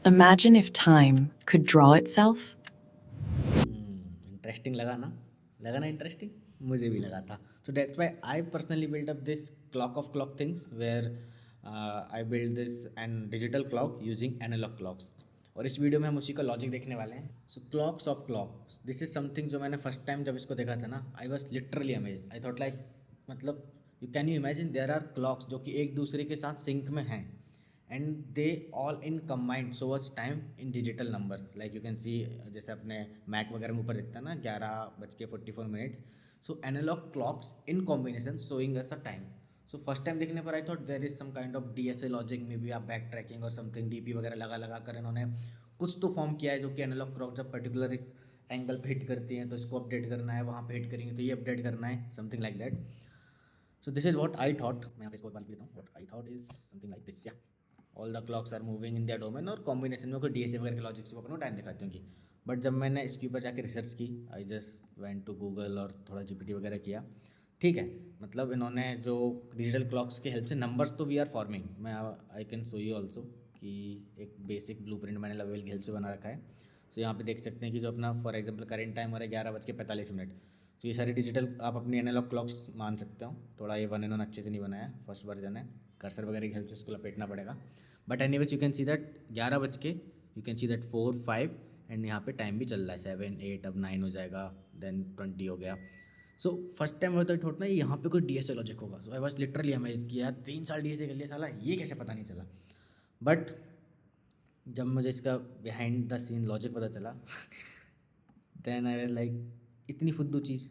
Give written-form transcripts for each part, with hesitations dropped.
Imagine if time could draw itself. Interesting लगा ना interesting, मुझे भी लगा था. So that's why I personally build up this clock of clock things where I build this and digital clock using analogue clocks. और इस video में हम उसी का लॉजिक देखने वाले हैं. So clocks of clocks, this is something जो मैंने फर्स्ट टाइम जब इसको देखा था ना, I was literally amazed. I thought like, मतलब you imagine there are clocks जो कि एक दूसरे के साथ सिंक में हैं, and they all in combined show us time in digital numbers. Like you can see, जैसे अपने मैक वगैरह में ऊपर दिखता है ना 11:44. So analogue clocks in combination showing us a time. So first time देखने पर I thought there is some kind of DSA logic, maybe आप बैक ट्रैकिंग और समथिंग डीपी वगैरह लगा कर इन्होंने कुछ तो फॉर्म किया है, जो कि एनालॉग क्लॉक जब पर्टिकुलर एक एंगल पे हिट करती हैं तो इसको अपडेट करना है, वहाँ पे हिट करेंगे तो ये अपडेट करना है, something like that. So this is what I thought. मैं यहाँ पे इसको बात लेता हूँ. What I thought is something like this. या all the clocks are moving in their domain, और कॉम्बिनेशन में कोई डीएसए वगैरह के लॉजिक से वो अपना टाइम दिखाते होंगे. बट जब मैंने इसके ऊपर जाके रिसर्च की, I just went to Google और थोड़ा जीपीटी वगैरह किया. ठीक है, मतलब इन्होंने जो डिजिटल क्लॉक्स की हेल्प से नंबर्स तो वी आर फॉर्मिंग. मैं I can show you also कि एक बेसिक ब्लू प्रिंट मैंने लवेल की हेल्प से बना रखा है. सो यहाँ पे देख सकते हैं कि जो अपना फॉर एग्जाम्पल करेंट टाइम हो रहा है 11:45. तो ये सारी डिजिटल आप अपनी एनालॉग क्लॉक्स मान सकते हो. थोड़ा ये वन इन्होंने अच्छे से नहीं बनाया, फर्स्ट वर्जन है, कर्सर वगैरह की हेल्प से इसको लपेटना पड़ेगा. But any ways you can see that 11 बज के, you can see that 4, 5, and यहाँ पे टाइम भी चल रहा है 7, 8, अब 9 हो जाएगा, देन 20 हो गया. सो फर्स्ट टाइम होता है थॉट ना यहाँ पे कोई डीएसए लॉजिक होगा. सो आई वॉज लिटरली अमेज कि यार 3 साल डीएसए कर लिया साला, ये कैसे पता नहीं चला. बट जब मुझे इसका बिहाइंड द सीन लॉजिक पता चला देन आई वॉज लाइक, इतनी फुद्दू चीज़.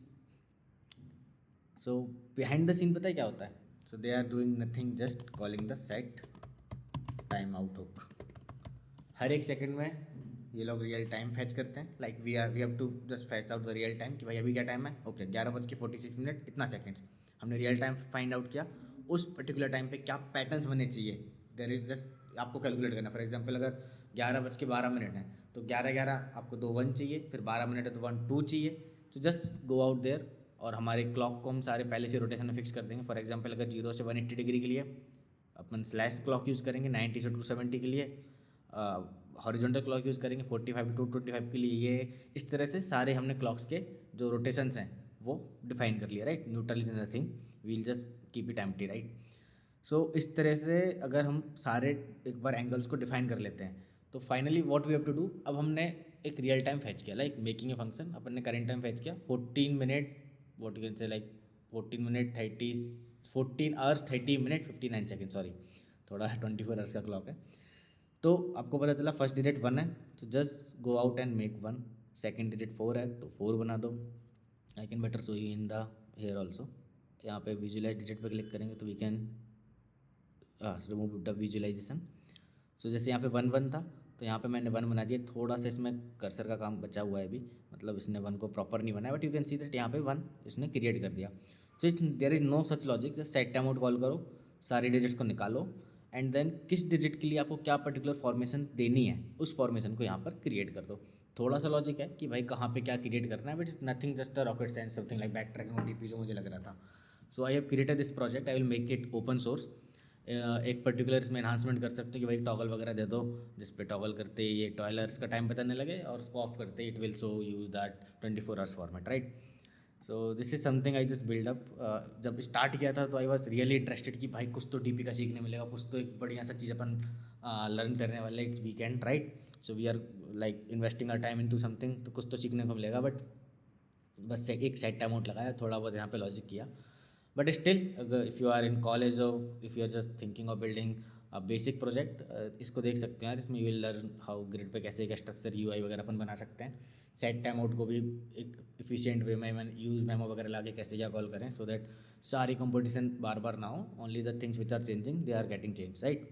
सो बिहाइंड द सीन पता है क्या होता है. So they are doing nothing, just calling the set time out hook. हर एक सेकंड में ये लोग रियल टाइम फैच करते हैं. Like we have to just fetch out the real time कि भाई अभी क्या टाइम है. ओके 11:46 इतना सेकंड्स, हमने रियल टाइम फाइंड आउट किया. उस पर्टिकुलर टाइम पे क्या पैटर्न्स बनने चाहिए, देर इज जस्ट आपको कैलकुलेट करना. फॉर एग्जाम्पल अगर 11:12 है तो 11:11 आपको 2 1 चाहिए, फिर 12 मिनट है तो 1 2 चाहिए. तो जस्ट गो आउट देयर और हमारे क्लॉक को हम सारे पहले से रोटेशन में फिक्स कर देंगे. फॉर एग्जाम्पल अगर 0 से 180 डिग्री के लिए अपन स्लैश क्लॉक यूज़ करेंगे, 90 से 270 के लिए हॉरिजॉन्टल क्लॉक यूज़ करेंगे, 45 टू 225 के लिए. ये इस तरह से सारे हमने क्लॉक्स के जो रोटेशंस हैं वो डिफाइन कर लिया. Right, neutral is nothing, we'll just keep it empty. Right. So इस तरह से अगर हम सारे एक बार एंगल्स को डिफाइन कर लेते हैं तो finally what we have to do, अब हमने एक रियल टाइम फैच किया, लाइक मेकिंग ए फंक्शन. अपन ने करेंट टाइम फैच किया 14 minute, what you can say like 14 minute 30 14 hours 30 minute 59 second, sorry थोड़ा 24 आवर्स का क्लॉक है. तो आपको पता चला फर्स्ट डिजिट 1 है, तो just go out and make 1. Second digit 4 है तो 4 बना दो. I can better show you in the here also. यहाँ पे विजुअलाइज डिजिट पे क्लिक करेंगे तो we can remove the visualisation. So जैसे यहाँ पे 1 1 था तो यहाँ पे मैंने 1 बना दिया. थोड़ा सा इसमें कर्सर का काम बचा हुआ है अभी, मतलब इसने 1 को प्रॉपर नहीं बनाया, but you can see that यहाँ पे 1 इसने क्रिएट कर दिया. So is there is no such logic, just set time out call करो, सारे डिजिट्स को निकालो, एंड देन किस डिजिट के लिए आपको क्या पर्टिकुलर फॉर्मेशन देनी है उस फॉर्मेशन को यहाँ पर क्रिएट कर दो. थोड़ा सा लॉजिक है कि भाई कहाँ पे क्या क्रिएट करना है, but it's nothing just a rocket science, something like back tracking और डीपी जो मुझे लग रहा था. So I have created this project, I will make it open source. एक पर्टिकुलर इसमें एनहांसमेंट कर सकते हो कि भाई टॉगल वगैरह दे दो, जिस पे टॉगल करते ही ये टॉयलर्स का टाइम बताने लगे, और उसको ऑफ करते it will show you that 24 hours format. Right. So this is something I just build up. जब स्टार्ट किया था तो आई वॉज रियली इंटरेस्टेड कि भाई कुछ तो डीपी का सीखने मिलेगा, कुछ तो एक बढ़िया सा चीज़ अपन लर्न करने वाले. It's weekend. Right. So we are like investing our time into something, तो कुछ तो सीखने को मिलेगा. बट बस एक सेट अमाउंट लगाया, थोड़ा बहुत यहाँ पे लॉजिक किया. बट स्टिल अगर if you are in college और if you are just thinking of building a basic project, इसको देख सकते हैं यार. इसमें you will learn how grid पे कैसे एक स्ट्रक्चर यूआई वगैरह अपन बना सकते हैं. सेट टाइम आउट को भी एक इफिशिएंट वे में यूज़ मेमो वगैरह ला के कैसे क्या कॉल करें, सो दैट सारी कंपटीशन बार बार ना हो, only the things which are changing they are getting change. Right.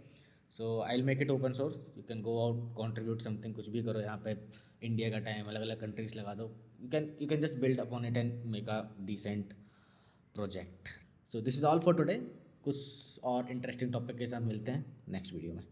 So I will make it open source, you can go out contribute something, कुछ भी करो. यहाँ पे इंडिया का टाइम अलग अलग कंट्रीज लगा दो. You can just build upon it and make a decent project. So this is all for today. कुछ और इंटरेस्टिंग टॉपिक के साथ मिलते हैं नेक्स्ट वीडियो में.